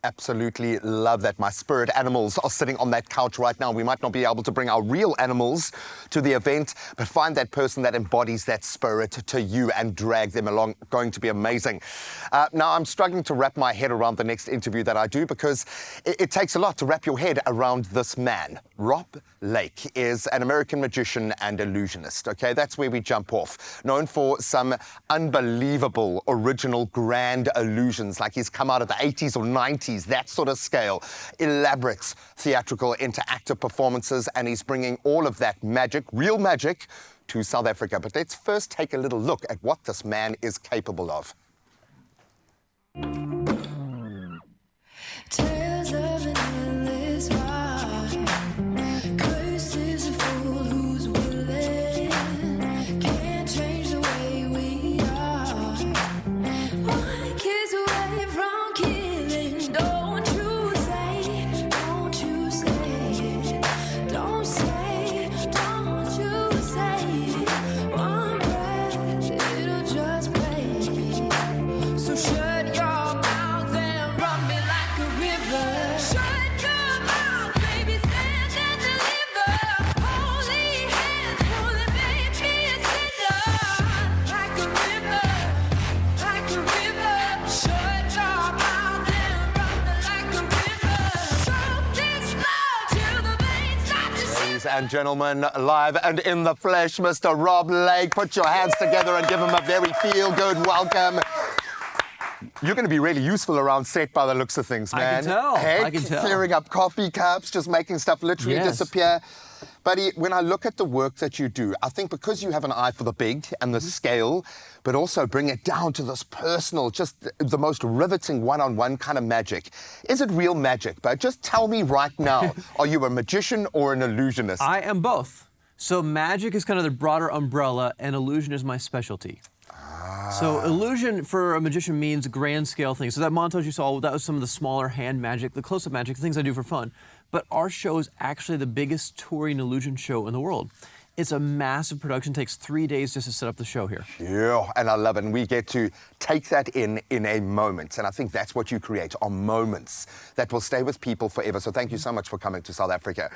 Absolutely love that. My spirit animals are sitting on that couch right now. We might not be able to bring our real animals to the event, but find that person that embodies that spirit to you and drag them along. Going to be amazing. Now, I'm struggling to wrap my head around the next interview that I do because it takes a lot to wrap your head around this man. Rob Lake is an American magician and illusionist, okay? That's where we jump off. Known for some unbelievable, original, grand illusions, like he's come out of the 80s or 90s, that sort of scale, elaborate theatrical interactive performances, and he's bringing all of that magic, real magic, to South Africa. But let's first take a little look at what this man is capable of. Tales of an endless ride. Cursed is a fool who's willing. Can't change the way we are. One kiss away from killing. Don't you say, don't you say, don't say, don't you say. One breath, it'll just break. So shut your mouth and run me like a river. Shut your mouth, baby, stand and deliver. Holy hands, pulling baby a sinner. Like a river, like a river. Shut your mouth and run me like a river. Choke this love till the veins start to shiver. Ladies and gentlemen, live and in the flesh, Mr. Rob Lake. Put your hands together and give him a very feel-good welcome. You're going to be really useful around set by the looks of things, man. I can tell. Hey, I can tell. clearing up coffee cups, just making stuff literally Yes. disappear. Buddy, when I look at the work that you do, I think because you have an eye for the big and the scale, but also bring it down to this personal, just the most riveting one-on-one kind of magic. Is it real magic? But just tell me right now, are you a magician or an illusionist? I am both. So magic is kind of the broader umbrella, and illusion is my specialty. So illusion for a magician means grand scale things. So that montage you saw, that was some of the smaller hand magic, the close-up magic, the things I do for fun. But our show is actually the biggest touring illusion show in the world. It's a massive production, takes 3 days just to set up the show here. Yeah, and I love it. And we get to take that in a moment. And I think that's what you create, are moments that will stay with people forever. So thank you so much for coming to South Africa.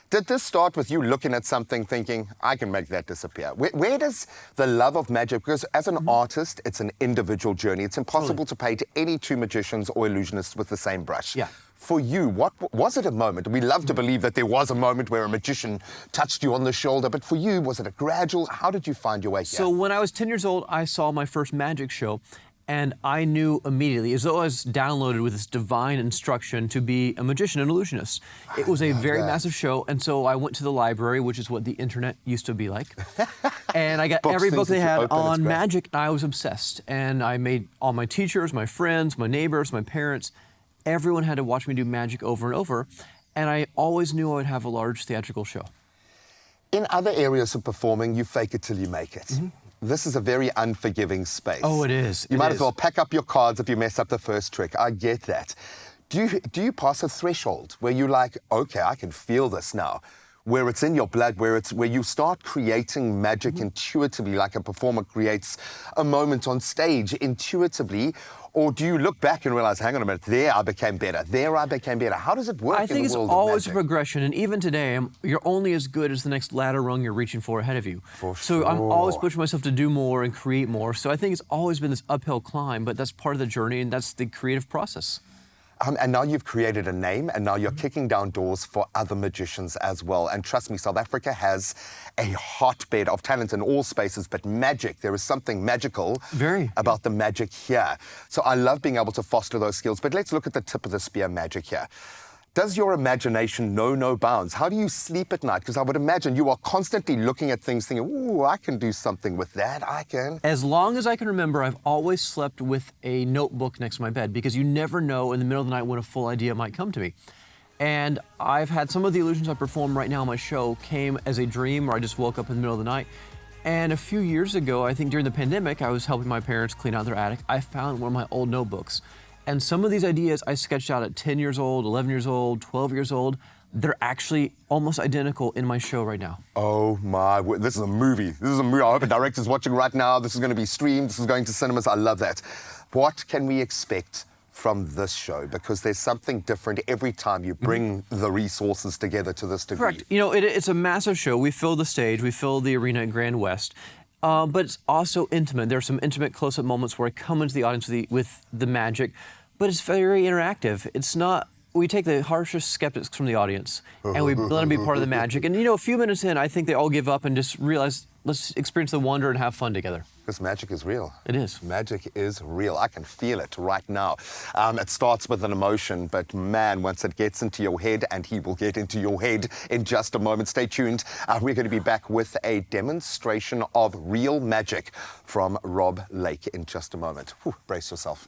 Did this start with you looking at something thinking, I can make that disappear? Where does the love of magic, because as an artist, it's an individual journey. It's impossible to paint any two magicians or illusionists with the same brush. Yeah. For you, what was it a moment? We love to believe that there was a moment where a magician touched you on the shoulder, but for you, was it a gradual, how did you find your way here? So when I was 10 years old, I saw my first magic show, and I knew immediately, as though I was downloaded with this divine instruction to be a magician and illusionist. It was a very massive show, and so I went to the library, which is what the internet used to be like. And I got every book they had on magic, and I was obsessed. And I made all my teachers, my friends, my neighbors, my parents, everyone had to watch me do magic over and over. And I always knew I would have a large theatrical show. In other areas of performing, you fake it till you make it. This is a very unforgiving space. Oh, it is. You might as well pack up your cards if you mess up the first trick. I get that. Do you pass a threshold where you're like, okay, I can feel this now, where it's in your blood, where you start creating magic intuitively, like a performer creates a moment on stage intuitively? Or do you look back and realize, hang on a minute, there I became better, there I became better? How does it work I think in the world it's always a of magic? progression, and even today, you're only as good as the next ladder rung you're reaching for ahead of you. For So I'm always sure. pushing myself to do more and create more. So I think it's always been this uphill climb, but that's part of the journey, and that's the creative process. And now you've created a name, and now you're kicking down doors for other magicians as well. And trust me, South Africa has a hotbed of talent in all spaces, but magic, there is something magical about the magic here. So I love being able to foster those skills. But let's look at the tip of the spear magic here. Does your imagination know no bounds? How do you sleep at night? Because I would imagine you are constantly looking at things thinking, ooh, I can do something with that, I can. As long as I can remember, I've always slept with a notebook next to my bed, because you never know in the middle of the night when a full idea might come to me. And I've had some of the illusions I perform right now on my show came as a dream, or I just woke up in the middle of the night. And a few years ago, I think during the pandemic, I was helping my parents clean out their attic. I found one of my old notebooks. And some of these ideas I sketched out at 10 years old, 11 years old, 12 years old. They're actually almost identical in my show right now. Oh my, this is a movie. This is a movie. I hope a director's watching right now. This is going to be streamed. This is going to cinemas. I love that. What can we expect from this show? Because there's something different every time you bring the resources together to this degree. Correct. You know, it's a massive show. We filled the stage, we filled the arena at Grand West, but it's also intimate. There are some intimate close-up moments where I come into the audience with the magic, but it's very interactive. It's not. We take the harshest skeptics from the audience and we let them be part of the magic. And you know, a few minutes in, I think they all give up and just realize, let's experience the wonder and have fun together. Because magic is real. It is. Magic is real. I can feel it right now. It starts with an emotion, but man, once it gets into your head, and he will get into your head in just a moment. Stay tuned. We're going to be back with a demonstration of real magic from Rob Lake in just a moment. Whew, brace yourself.